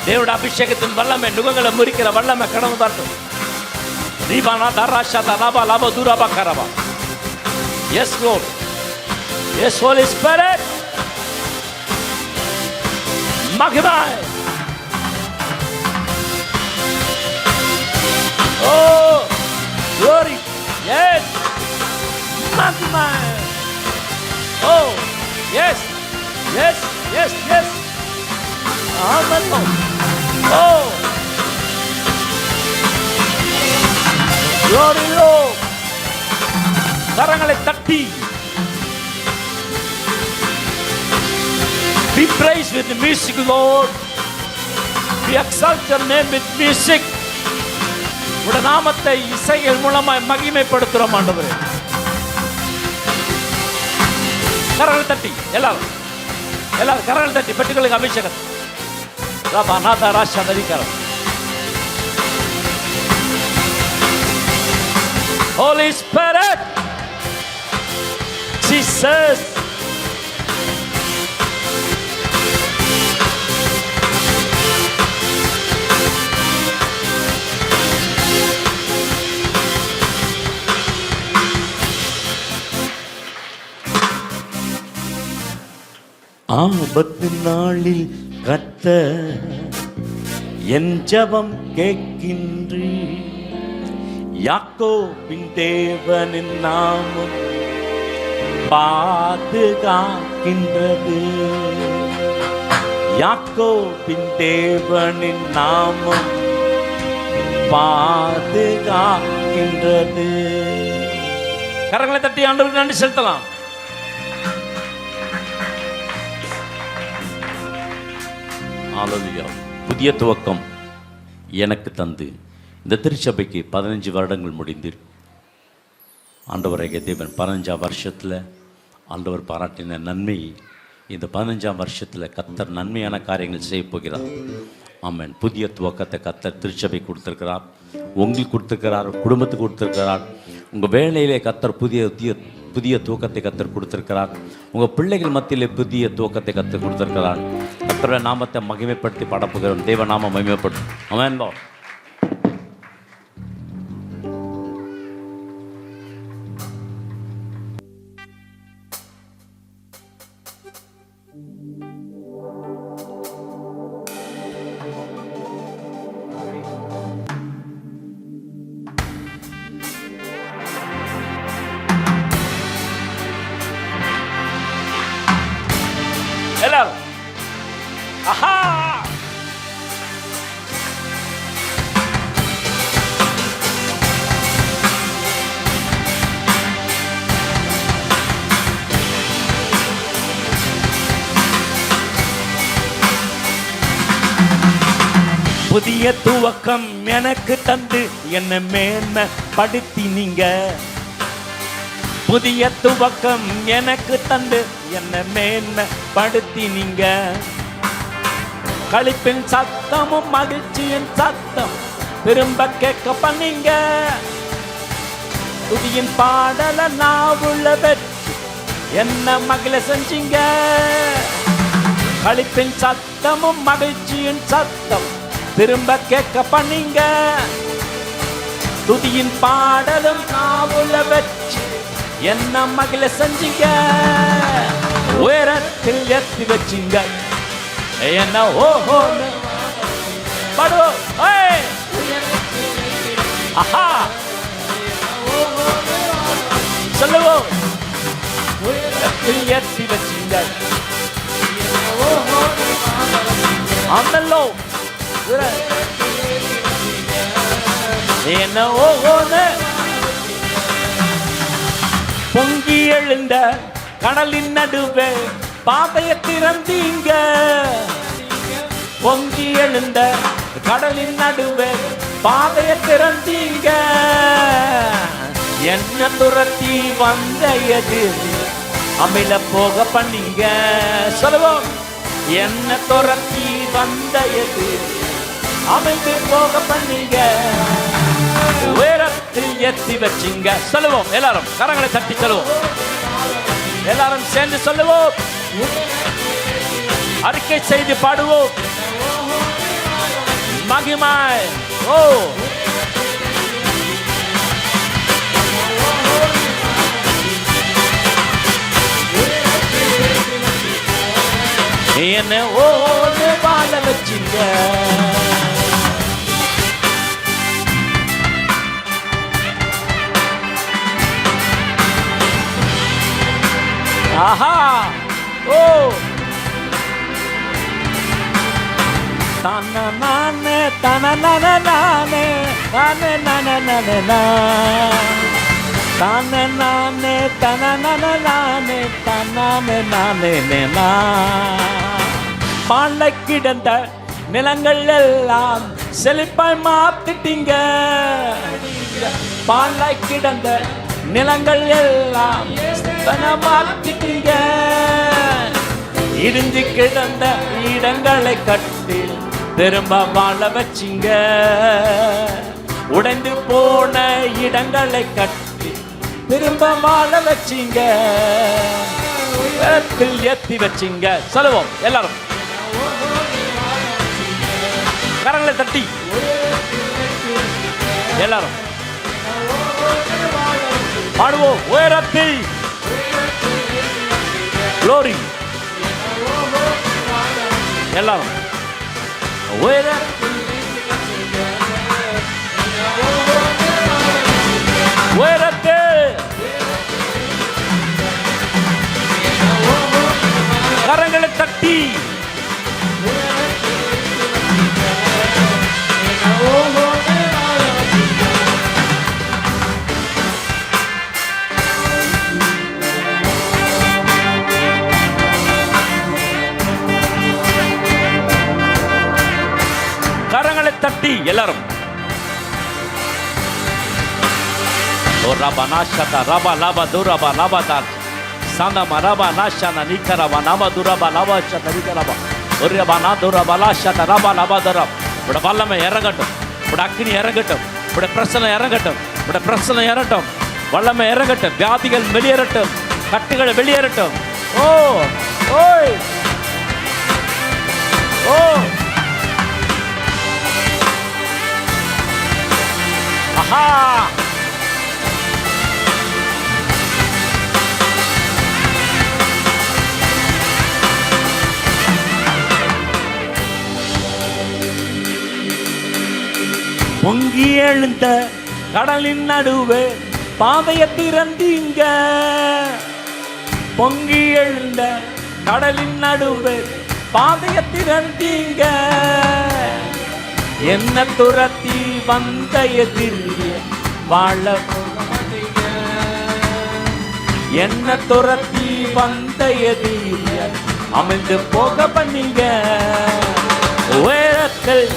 தேவட அபிஷேகத்தின் வல்லமை நுகங்களை முறிக்கிற வல்லமை கடந்து வரட்டும். தீபானா தராஷா தனாபா லாபா தூராபா கரபா. Yes lord. Yes holy spirit. மகிமை. Oh glory. Yes. மகிமை. Oh, yes, yes, yes, yes. Amen. Oh, glory Lord. கரங்களை தட்டி be praised with the music, Lord. We exalt your name with music. உடைய நாமத்தை இசைகள் மூலமாய் மகிமைப்படுத்துகிறோம் ஆண்டவரே. கரங்கள் தட்டி எல்லாரும் எல்லாரும் கரங்கள் தட்டி பெட்டுகளுக்கு அபிஷேகம். ராபா நாதா ராஷா நதிகரம். Holy Spirit. Jesus. ஆபத்து நாளில் கர்த்தர் என் ஜெபம் கேட்கின்றீ. யாக்கோபின் தேவனின் நாமம் பாதுகாக்கின்றது. யாக்கோபின் தேவனின் நாமம் பாதுகாக்கின்றது. கரங்களை தட்டி ஆண்டவருக்கு நன்றி செலுத்தலாம். ஹல்லேலூயா. புதிய துவக்கம் எனக்கு தந்து இந்த திருச்சபைக்கு 15 வருடங்கள் முடிந்து ஆண்டவராகிய தேவன் 15ஆம் வருஷத்தில் ஆண்டவர் பாராட்டின நன்மை, இந்த 15ஆம் வருஷத்தில் கர்த்தர் நன்மையான காரியங்கள் செய்ய போகிறார். ஆமென். புதிய துவக்கத்தை கர்த்தர் திருச்சபை கொடுத்திருக்கிறார், உங்களுக்கு கொடுத்திருக்கிறார், குடும்பத்துக்கு கொடுத்திருக்கிறார். உங்கள் வேலையிலே கர்த்தர் புதிய துவக்கத்தை கர்த்தர் கொடுத்திருக்கிறார். உங்கள் பிள்ளைகள் மத்தியிலே புதிய துவக்கத்தை கர்த்தர் கொடுத்திருக்கிறார். கர்த்தருடைய நாமத்தை மகிமைப்படுத்தி பாடப்போகிறோம். தேவ நாமம் மகிமைப்படும். ஆமென். எல்லாரும் ஆஹா புதிய துவக்கம் எனக்கு தந்து என்ன மேன்மைப்படுத்தினீங்க. புதிய துவக்கம் எனக்கு தந்து என்ன மேன்மைப்படுத்தினீங்க. களிப்பின் சத்தமும் மகிழ்ச்சியின் சத்தம் திரும்ப கேட்க பண்ணீங்க. துதியின் பாடல நாவுள்ள வெற்றி என்ன மகிழ செஞ்சீங்க. களிப்பின் சத்தமும் மகிழ்ச்சியின் சத்தம் திரும்ப கேட்க பண்ணீங்க. துதியின் பாடலும் நாவுள்ள வெற்றி என்ன மகிழ செஞ்சீங்க. உயரத்தில் ஏற்றி வச்சிங்க என்ன ஓஹோ பாடுவோம். ஆஹா சொல்லுவோம். உயரத்தில் ஏற்றி வச்சிங்க அந்தல்லோ என்ன ஓஹோன்னு பொங்கி எழுந்த கடலின் நடுவே பாதையை திறந்தீங்க. பொங்கி எழுந்த கடலின் நடுவே பாதையை திறந்தீங்க. என்ன துரத்தி வந்த எதிர் அமில போக பண்ணீங்க. சொல்லுவோம். என்ன துரத்தி வந்த எதிர் அமைந்து போக பண்ணீங்க. உயரத்தில் ஏற்றி வச்சிங்க. சொல்லுவோம். எல்லாரும் கரங்களை தட்டி சொல்லுவோம். எல்லாரும் சேர்ந்து சொல்லுவோம். அறிக்கை செய்து பாடுவோம். மகிமை. ஓ என்ன ஓடு வாழ வச்சிங்க. ஆஹா ஓ தன நானே தன நானே நானே நானே நானே நானே தானே நானே தன நானே நானே தன்னானே நானே நா. பாலை கிடந்த நிலங்கள் எல்லாம் செழிப்பாய் மாத்திட்டீங்க. பாலை கிடந்த நிலங்கள் எல்லாம் மாத்திட்டீங்க. இடிஞ்சு கிடந்த இடங்களை கட்டி திரும்ப வாழ வச்சிங்க. உடைந்து போன இடங்களை கட்டி திரும்ப வாழ வச்சிங்க. ஏத்தி வச்சிங்க. சொல்லுவோம். எல்லாரும் கரங்களை தட்டி எல்லாரும் பாடுவோம். உயரத்தில் glory. எல்லாரும் உயரத்தில் உயரத்தில் கரங்களை தட்டி கரங்களை தட்டி எல்லாரும் ரபா நாஷா ரபா லாபா துரபா லாபா தார் சாந்தமா ரபா நாஷா நிகரபா நாம துரபா லாபா ஷத நிகரபா ஒரு ரபா நா துரபா லாஷா ரபா லாபா தரப் உட வல்லமை இறங்கட்டும், உட அக்னி இறங்கட்டும், உட பிரசன்னம் இறங்கட்டும், உட பிரசன்னம் இறங்கட்டும், வல்லமை இறங்கட்டும், வியாதிகள் வெளியேறட்டும், கட்டுகள் வெளியேறட்டும். ஓ ஓய் ஓ ஆஹா பொங்கி எழுந்த கடலின் நடுவே பாதையை திறந்தீங்க, பொங்கி எழுந்த கடலின் நடுவே பாதையை திறந்தீங்க, என்ன துரத்தி வந்த எதிரிய வாழ என்ன துரத்தி வந்த எதிரிய அமைந்து போக பண்ணீங்க. உயரத்தில்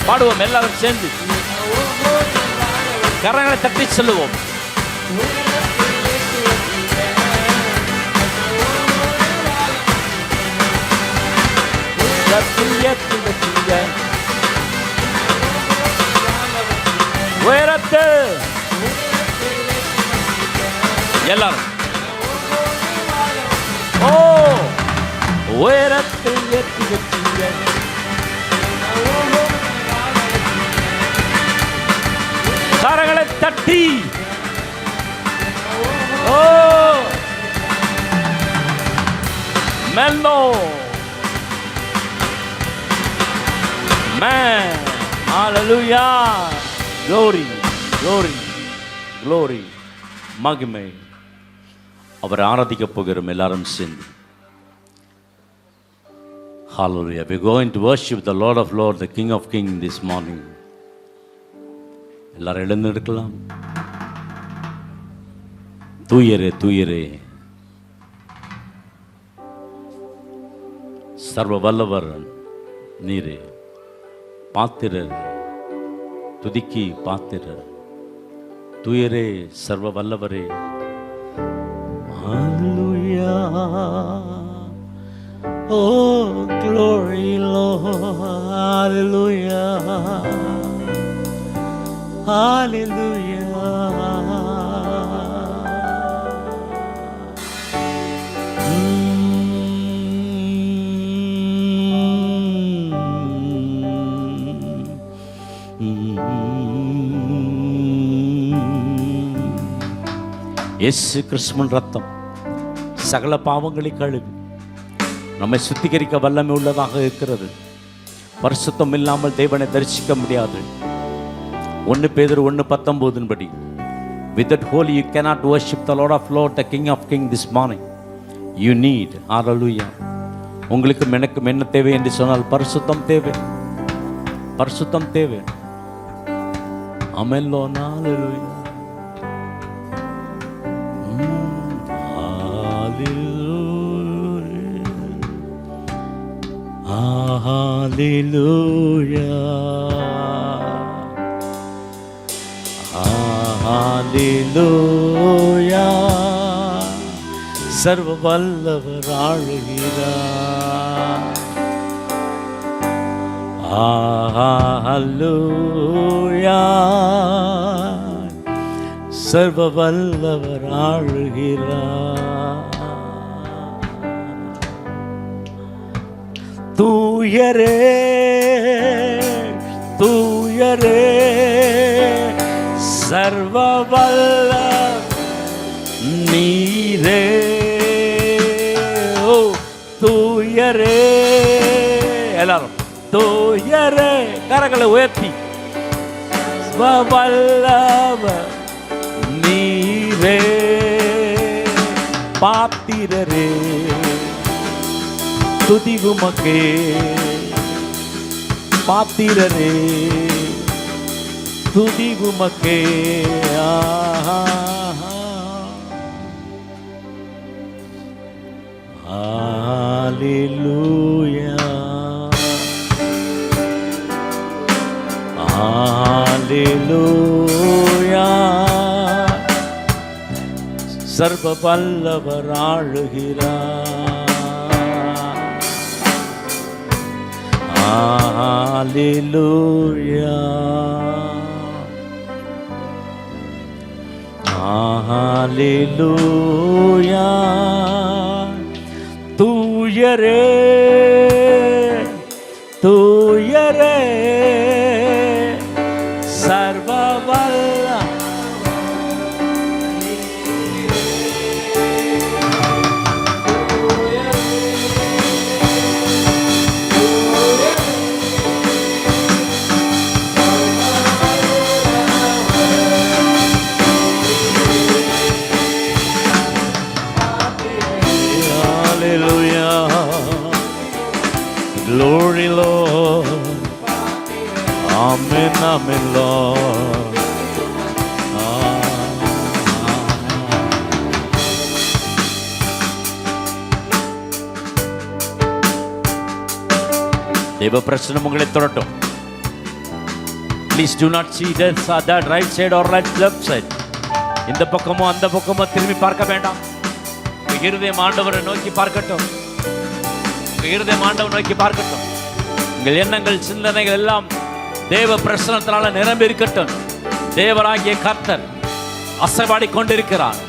பாடுவோம் எல்லாரும் சேர்ந்து, கரங்களை தட்டி சொல்லுவோம். உயரத்து எல்லாரும் ஓ உயரத்தில் ஏற்றி வச்சீங்க, கரங்களை தட்டி ஓ மெல்லோ man hallelujah glory glory glory மகிமை. அவரை ஆராதிக்க போகிறோம் எல்லாரும் சேர்ந்து. Hallelujah, we are going to worship the Lord of Lords, the King of Kings this morning. எல்லாரும் எழுந்திருக்கலாம். தூயரே தூயரே சர்வ வல்லவர் நீரே, பாத்திரர் துதிக்கி பாத்திரர், தூயரே சர்வ வல்லவரே. ஹல்லேலூயா ஓ glory Lord, hallelujah hallelujah. இயேசு கிறிஸ்துவின் ரத்தம் சகல பாவங்களை கழுவி நம்மை சுத்திகரிக்க வல்லமை உள்ளதாக இருக்கிறது. பரிசுத்தம் இல்லாமல் தேவனை தரிசிக்க முடியாது. 1 பேதுரு 1:19 படி, without holy you cannot worship the Lord of Lords, the King of Kings this morning. You need, hallelujah. உங்களுக்கும் எனக்கும் என்ன தேவை என்று சொன்னால் பரிசுத்தம் தேவை, பரிசுத்தம் தேவை. ஆமென் Lord, hallelujah. Hallelujah, hallelujah, சர்வ வல்லவர் ஆளுகிறார். Hallelujah, சர்வ வல்லவர் ஆளுகிறார். தூயரே தூயரே சர்வ வல்ல நீரே, ஓ தூயரே எல்லாரும் தூயரே கரங்களை உயர்த்தி, வல்லவர் நீரே பாத்திரரே துதி உமக்கே பாத்திரரே துதி உமக்கே ஹalleluya ஹalleluya சர்வ வல்லவர் ஆளுகிறார் ஹalleluya ஹalleluya தூயரே தூயரே சர்வ வல்ல Glory, Lord. Amen, amen, Lord. தேவ பிரசன்னம் உங்களை தொடட்டும். Please do not see that right side or left side. இந்த பக்கமோ அந்த பக்கமோ திரும்பி பார்க்க வேண்டாம். இருதயம் ஆண்டவரை நோக்கி பார்க்கட்டும். இருதயம் ஆண்டவரை நோக்கி பார்க்கட்டும். உங்கள் எண்ணங்கள் சிந்தனைகள் எல்லாம் தேவ பிரசன்னத்தினால நிரம்பி இருக்கட்டும். தேவராகிய கர்த்தர் அசைவாடி கொண்டிருக்கிறார்.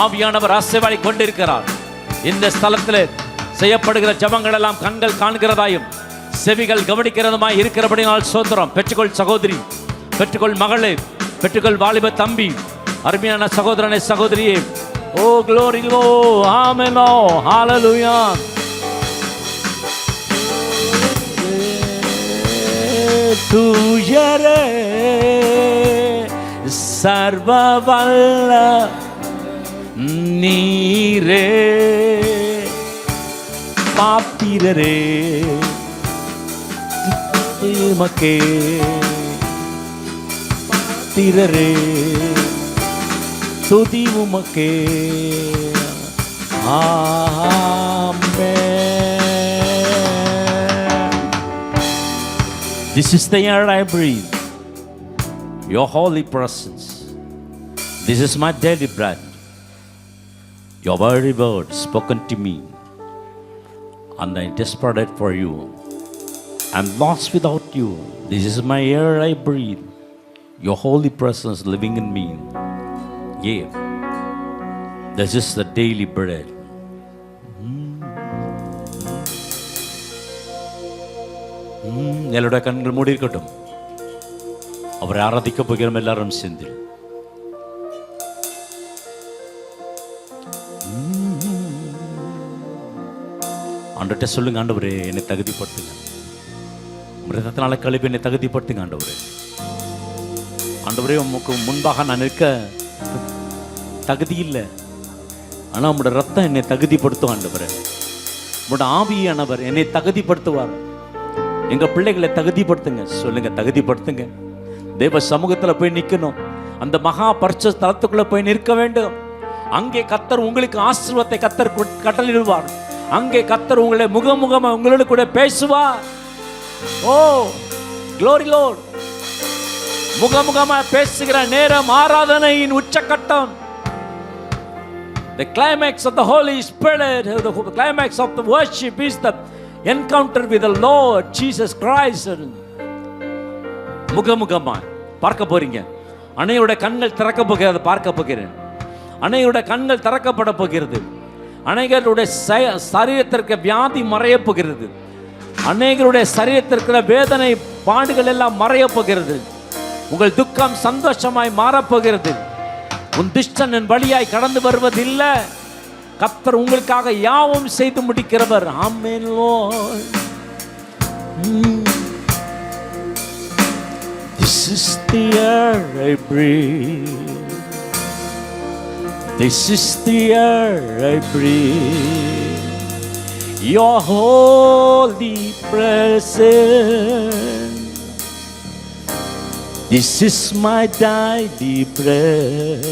ஆவியானவர் அசைவாடி கொண்டிருக்கிறார். இந்த ஸ்தலத்தில் செய்யப்படுகிற ஜபங்கள் எல்லாம் கண்கள் காண்கிறதாயும் செவிகள் கவனிக்கிறதுமாய் இருக்கிறபடினால் சோத்திரம். பெற்றுக்கொள் சகோதரி, பெற்றுக்கொள் மகளே, பெற்றுக்கொள் வாலிப தம்பி, அருமையான சகோதரனை சகோதரியே. ஓ glory, ஓ ஆமென், ஓ ஹalleluya. தூயரே சர்வ வல்ல நீரே பாத்திரரே உமக்கே பாத்திரரே துதி உமக்கே. ஆமென். This is the air I breathe, your holy presence. This is my daily bread, your very word spoken to me, and I desperate for you. I'm lost without you. This is my air I breathe, your holy presence living in me. Yeah, this is the daily bread. எல்லாருடைய கண்கள் மூடி இருக்கட்டும். அவரை ஆராதிக்க போகிறோம் எல்லாரும் சேர்ந்து. ஆண்டவர்கிட்ட சொல்லுங்க, ஆண்டவரே என்னை தகுதிப்படுத்துங்க. ரத்தத்தினால கழுவி என்னை தகுதிப்படுத்துங்க ஆண்டவரே. ஆண்டவரே உமக்கு முன்பாக நான் நிற்க தகுதி இல்லை, ஆனால் உங்களோட ரத்தம் என்னை தகுதிப்படுத்தும் ஆண்டவரே. உங்களோட ஆவியானவர் என்னை தகுதிப்படுத்துவார். எங்க பிள்ளைகளை தகுதிப்படுத்துங்க. சொல்லுங்க, தகுதிப்படுத்துங்க. தேவ சமூகத்தில் போய் நிற்கணும். அந்த மகா பரிசுத்த ஸ்தலத்துக்குள்ள போய் நிற்க வேண்டும். அங்கே கர்த்தர் உங்களுக்கு ஆசீர்வாதத்தை கர்த்தர் கட்டளையிடுவார். அங்கே கர்த்தர் உங்களை முகமுகமா உங்களோடு கூட பேசுவார். ஓ glory Lord. முகமுகமா பேசுகிற நேரம் ஆராதனையின் உச்சக்கட்டம். The climax of the Holy Spirit, the climax of the worship is the encounter with the Lord Jesus Christ. முகமுகமா பார்க்க போறீங்க. அன்னையோட கண்கள் திறக்க போகிறது, பார்க்க போகிறேன். அன்னையோட கண்கள் திறக்கப்பட போகிறது. அநேகருடைய சரீரத்திற்கு வியாதி மறைய போகிறது. அநேகருடைய சரீரத்திற்கு வேதனை பாடுகள் எல்லாம் மறைய போகிறது. உங்கள் துக்கம் சந்தோஷமாய் மாறப்போகிறது. உன் துஷ்டனின் வழியாய் கடந்து வருவதில்லை. கர்த்தர் உங்களுக்காக யாவும் செய்து முடிக்கிறவர். ஆமென் Lord. This is the air I breathe. This is the air I breathe, your holy presence. This is my daily bread.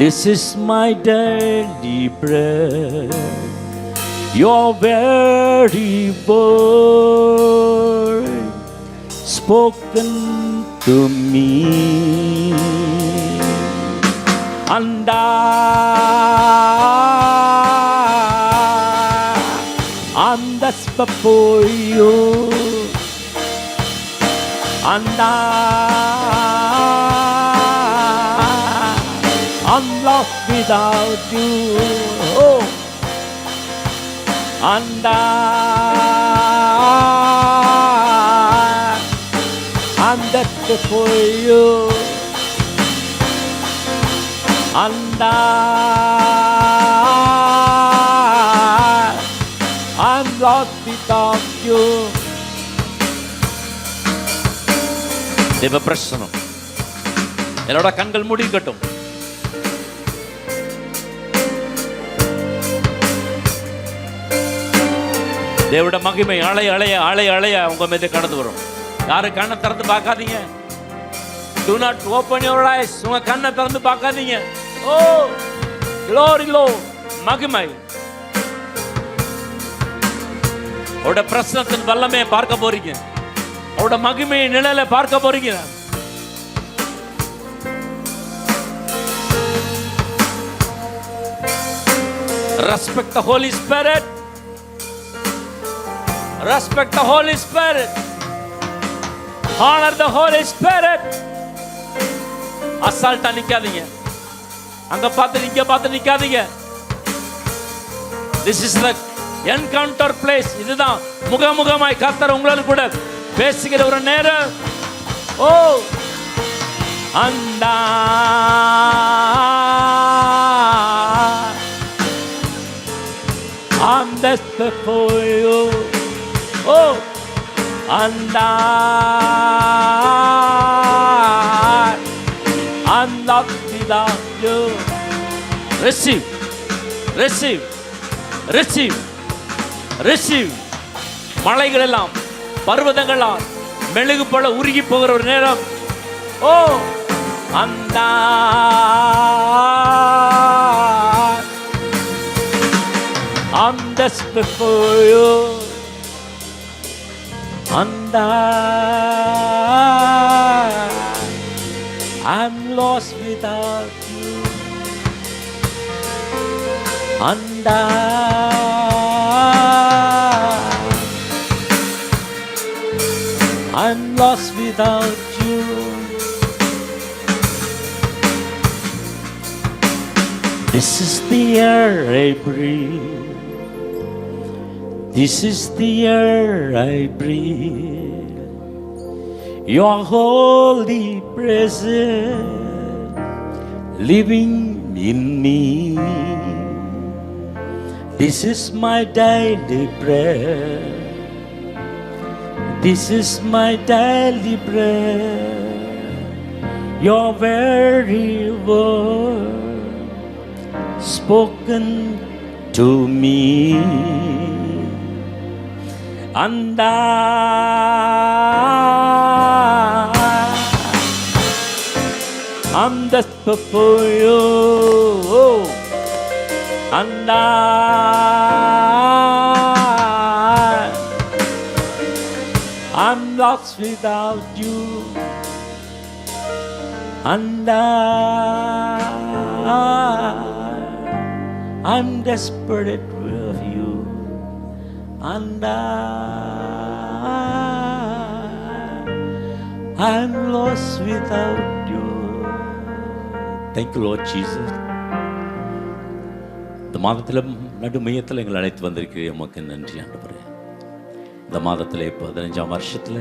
This is my daily bread. Your very word spoken to me. And I'm just before you, and I'm lost without you. Oh, and I'm just before you. And I'm lost without you. தேவ பிரசனம் என்னோட கண்கள் மூடிக்கட்டும். தேவோட மகிமை அலைய அலைய அலைய அலைய உங்க மீது கடந்து வரும். யாரும் கண்ணை திறந்து பார்க்காதீங்க. Do not open your eyes. உங்க கண்ணை திறந்து பார்க்காதீங்க. ஓ, glory Lord, மகிமை. அவருடைய பிரசனத்தின் வல்லமையை பார்க்க போறீங்க. அவருடைய மகிமையை நிழலை பார்க்க போறீங்க. Respect the Holy Spirit. Respect the Holy Spirit. Honor the Holy Spirit. அசால்ட்டா நிக்காதீங்க. அங்க பார்த்து இங்க பார்த்து நிக்காதீங்க. This is the encounter place. இதுதான் முகமுகமாய் கர்த்தர் உங்களோடு கூட பேசுகிற ஒரு நேரம். ஓ, அண்டா I'm desperate for you. Oh, and I'm lost without you. Receive, receive, receive, receive. மலைகள் எல்லாம் பர்வதங்களால் மெழுகு போல உருகி போகிற ஒரு நேரம். ஓ, அந்த I'm desperate for you. And I'm lost without you. And I'm lost without you. This is the air I breathe. This is the air I breathe. Your holy presence living in me. This is my daily bread. This is my daily bread. Your very word spoken to me. And I'm desperate for you. And I'm lost without you. And I'm desperate with you. And I'm lost without you. Thank you, Lord Jesus. இந்த மாதத்தில் நடு மையத்தில் எங்களை அழைத்து வந்திருக்கிறீர். உமக்கு நன்றி ஆண்டவரே. இந்த மாதத்தில் 15ஆம் வருஷத்தில்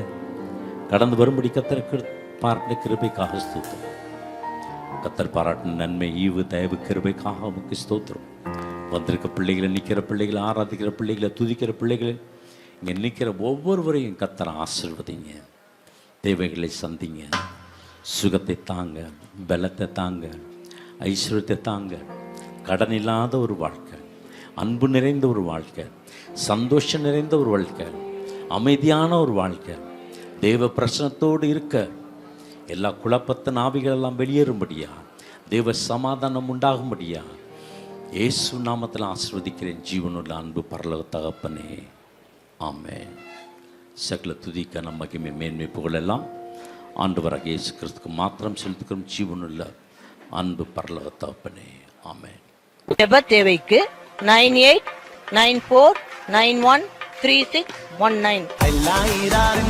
கடந்து வரும்படி கர்த்தருக்கு பாராட்டின கிருபைக்காக ஸ்தோத்திரம். கர்த்தர் பாராட்டின நன்மை, ஈவு, தயவு, கிருபைக்காக உமக்கு ஸ்தோத்திரம். வந்திருக்க பிள்ளைகளை, நிற்கிற பிள்ளைகளை, ஆராதிக்கிற பிள்ளைகளை, துதிக்கிற பிள்ளைகளை, இங்கே நிற்கிற ஒவ்வொருவரையும் கர்த்தரை ஆசீர்வதிங்க. தேவைகளை சந்திங்க, சுகத்தை தாங்க, பலத்தை தாங்க, ஐஸ்வர்யத்தை தாங்க, கடன் இல்லாத ஒரு வாழ்க்கை, அன்பு நிறைந்த ஒரு வாழ்க்கை, சந்தோஷம் நிறைந்த ஒரு வாழ்க்கை, அமைதியான ஒரு வாழ்க்கை, தேவ பிரசனத்தோடு இருக்க, எல்லா குழப்பத்தின் ஆவிகள் எல்லாம் வெளியேறும்படியா, தேவ சமாதானம் உண்டாகும்படியா இயேசு நாமத்தில் ஆசீர்வதிக்கிறேன். ஜீவனுள்ள அன்பு பரலோக தகப்பனே, ஆமென். சகல துதிக்க மகிமை மேன்மை புகழெல்லாம் ஆண்டவராகிய இயேசு கிறிஸ்துவுக்கு மாத்திரம் செலுத்துகிறோம். ஜீவனுள்ள அன்பு பரலோக தகப்பனே, ஆமென். ஜெப தேவைக்கு 9894913619. எல்லாரும்